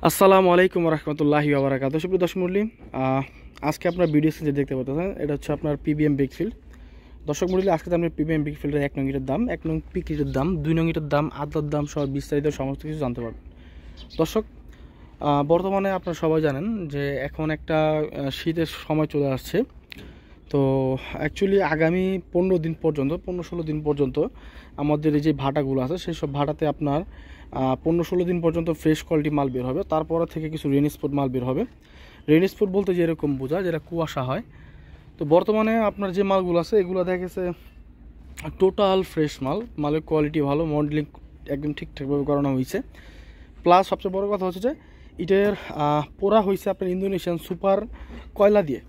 আসসালামু আলাইকুম রহমতুল্লাহি ওয়া বারাকাতুহু। সুপ্রিয় দর্শক মণ্ডলী, আজকে আপনার ভিডিও যে দেখতে পাচ্ছেন এটা হচ্ছে আপনার পিবিএম বিগফিল্ড। দর্শক মণ্ডলী, আজকে আমি পিবিএম বিগফিল্ডের 1 নং ইটের দাম, 1 নং পিকেটের দাম, 2 নং ইটের দাম, আদার দাম সহ বিস্তারিত সমস্ত কিছু জানতে পারবেন। দর্শক, বর্তমানে আপনারা সবাই জানেন যে এখন একটা শীতের সময় চলে আসছে। তো অ্যাকচুয়ালি আগামী 15-16 দিন পর্যন্ত আমাদের এই যে ভাটাগুলো আছে সেই সব ভাটাতে আপনার 15-16 দিন পর্যন্ত ফ্রেশ কোয়ালিটি মাল বের হবে। তারপর থেকে কিছু রেন স্পট মাল বের হবে। রেন স্পট বলতে যেরকম বোঝায় যেটা কুয়াশা হয়। তো বর্তমানে আপনার যে মালগুলো আছে এগুলো দেখা গেছে টোটাল ফ্রেশ মালের কোয়ালিটি ভালো, মডেলিং একদম ঠিকঠাকভাবে করানো হয়েছে। প্লাস সবচেয়ে বড় কথা হচ্ছে যে এটার পোড়া হয়েছে আপনার ইন্দোনেশিয়ান সুপার কয়লা দিয়ে।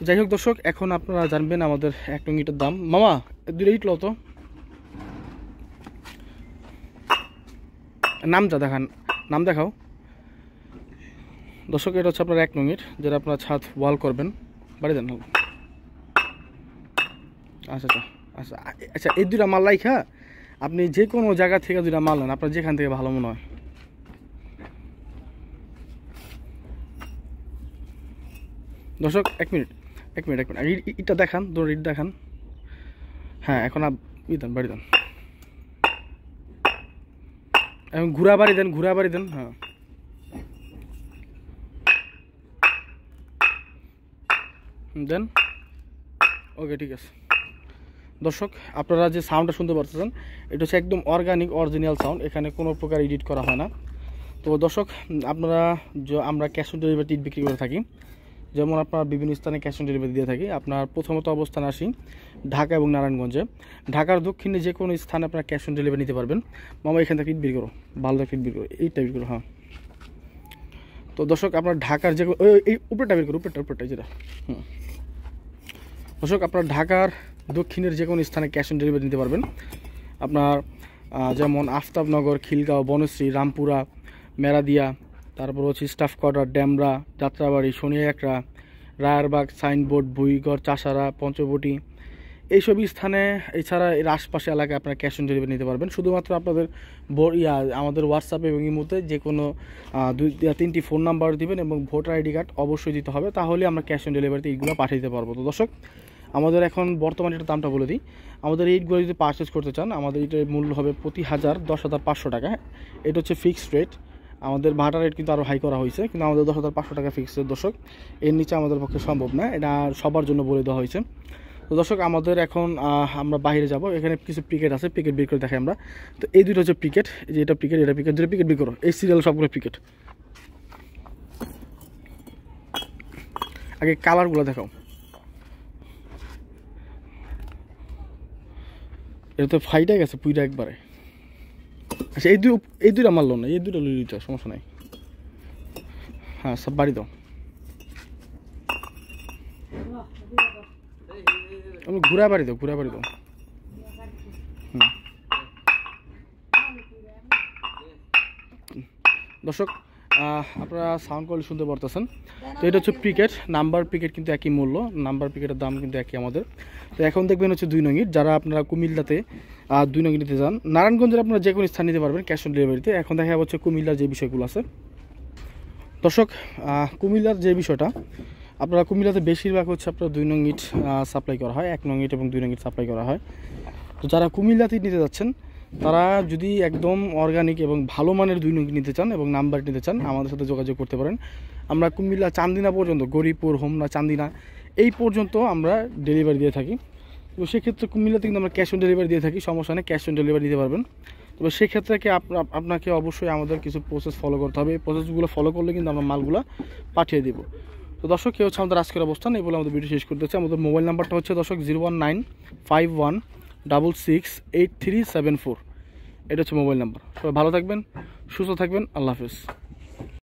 যাই হোক দর্শক, এখন আপনারা জানবেন আমাদের 1 নং ইটের দাম। মামা 2 ইট লো তো, নাম দেখাও। দর্শক, এটা হচ্ছে আপনার 1 নং ইট, যেটা আপনার ছাদ ওয়াল করবেন, বাড়ি দেন। আচ্ছা আচ্ছা আচ্ছা আচ্ছা, এই 2টা মাল রাইখা আপনি যে কোনো জায়গা থেকে 2টা মাল নেন, আপনার যেখান থেকে ভালো মনে হয়। দর্শক, এক মিনিট ইটটা দেখান, দুটো ইট দেখান। হ্যাঁ, এখন দেন, বাড়ি দেন, এখন ঘুরা বাড়ি দেন। হ্যাঁ, দেন। ওকে, ঠিক আছে। দর্শক, আপনারা যে সাউন্ডটা শুনতে পাচ্ছেন এটা হচ্ছে একদম অর্গানিক অরিজিনাল সাউন্ড, এখানে কোনো প্রকার এডিট করা হয় না। তো দর্শক, আমরা ক্যাশ অন ডেলিভারি ইট বিক্রি করে থাকি। যেমন আপনার বিভিন্ন স্থানে ক্যাশ অন ডেলিভারি দিয়ে থাকি। আপনার প্রথমত অবস্থান আসি ঢাকা এবং নারায়ণগঞ্জে। ঢাকার দক্ষিণে যে কোনো স্থানে আপনার ক্যাশ অন ডেলিভারি নিতে পারবেন। মামা এখান থেকে ইট বিক্রি করো, ভালো একটা ইট বিক্রি করো, এইটা বিক্রি করো। হ্যাঁ, তো দর্শক, আপনার ঢাকার যে এই উপরেটা বিক্রি করো, উপরেটা যেটা। দর্শক, আপনার ঢাকার দক্ষিণের যে কোনো স্থানে ক্যাশ অন ডেলিভারি নিতে পারবেন। আপনার যেমন আফতাবনগর, খিলগাঁও, বনশ্রী, রামপুরা, মেরাদিয়া, তারপর হচ্ছে staff quarter, Demra, Jatrabari, Shonir Akhra, Rayerbagh, Signboard, Bhuigarh, Chashara, Panchabati, এইসব স্থানে, এছাড়া এর আশপাশে এলাকায় আপনারা ক্যাশ অন ডেলিভারি নিতে পারবেন। শুধুমাত্র আপনাদের আমাদের হোয়াটসঅ্যাপে এবং ইমোতে যে কোনো 2-3টি ফোন নাম্বার দিবেন এবং ভোটার আইডি কার্ড অবশ্যই দিতে হবে, তাহলে আমরা ক্যাশ অন ডেলিভারিতে এইগুলো পাঠিয়ে দিতে পারবো। তো দর্শক, আমাদের এখন বর্তমানে এটার দামটা বলে দিই। আমাদের এইটগুলো যদি পারচেস করতে চান, আমাদের এটার মূল্য হবে প্রতি 10,500 টাকা। এটা হচ্ছে ফিক্সড রেট। আমাদের ভাটা রেট কিন্তু আরও হাই করা হয়েছে, কিন্তু আমাদের 10,500 টাকা ফিক্সড রেট। দর্শক, এর নিচে আমাদের পক্ষে সম্ভব না, এটা সবার জন্য বলে দেওয়া হয়েছে। তো দর্শক, আমাদের এখন আমরা বাইরে যাব, এখানে কিছু পিকেট আছে, পিকেট বের করে দেখাই আমরা। তো এই দুটো হচ্ছে পিকেট, যে এটা পিকেট, দুটো পিকেট বের করো। এই সিরিয়াল সবগুলো পিকেট। আগে কালারগুলো দেখাও। এটা তো ফাইটা গেছে পুইটা একবারে। আচ্ছা, এই দুইটা মারলো না, এই দুটো লিলিটা সমস্যা নাই। হ্যাঁ, সব বাড়ি দাও। আমি ঘুরা বাড়ি দাও। দর্শক, আপনারা সাউন্ড কোয়ালিটি শুনতে পারতেছেন। তো এটা হচ্ছে পিকেট, নাম্বার পিকেট কিন্তু একই মূল্য, নাম্বার পিকেটের দাম কিন্তু একই আমাদের। তো এখন দেখবেন হচ্ছে 2 নং ইট, যারা আপনারা কুমিল্লাতে 2 নং ইট নিতে যান, নারায়ণগঞ্জের আপনারা যে কোনো স্থান নিতে পারবেন ক্যাশ অন ডেলিভারিতে। এখন দেখা যাচ্ছে কুমিল্লার যে বিষয়গুলো আছে। দর্শক, কুমিল্লার যে বিষয়টা, আপনারা কুমিল্লাতে বেশিরভাগ হচ্ছে আপনার 2 নং ইট সাপ্লাই করা হয়, 1 নং ইট এবং 2 নং ইট সাপ্লাই করা হয়। তো যারা কুমিল্লাতে নিতে যাচ্ছেন, তারা যদি একদম অর্গানিক এবং ভালো মানের 2 নং নিতে চান এবং নাম্বার নিতে চান, আমাদের সাথে যোগাযোগ করতে পারেন। আমরা কুমিল্লা চান্দিনা পর্যন্ত, গরিপুর, হোমনা, চান্দিনা এই পর্যন্ত আমরা ডেলিভারি দিয়ে থাকি। তো সেক্ষেত্রে কুমিল্লাতে কিন্তু আমরা ক্যাশ অন ডেলিভারি দিয়ে থাকি, সমস্যা নেই, ক্যাশ অন ডেলিভারি দিতে পারবেন। তবে সেক্ষেত্রে কি আপনাকে অবশ্যই আমাদের কিছু প্রসেস ফলো করতে হবে। এই প্রসেসগুলো ফলো করলে কিন্তু আমরা মালগুলো পাঠিয়ে দেবো। তো দর্শক, কেউ হচ্ছে আমাদের আজকের অবস্থান, এই বলে আমাদের ভিডিও শেষ করতে হচ্ছে। আমাদের মোবাইল নাম্বারটা হচ্ছে দর্শক 01951668374। এটা হচ্ছে মোবাইল নাম্বার। সবাই ভালো থাকবেন, সুস্থ থাকবেন, আল্লাহ হাফেজ।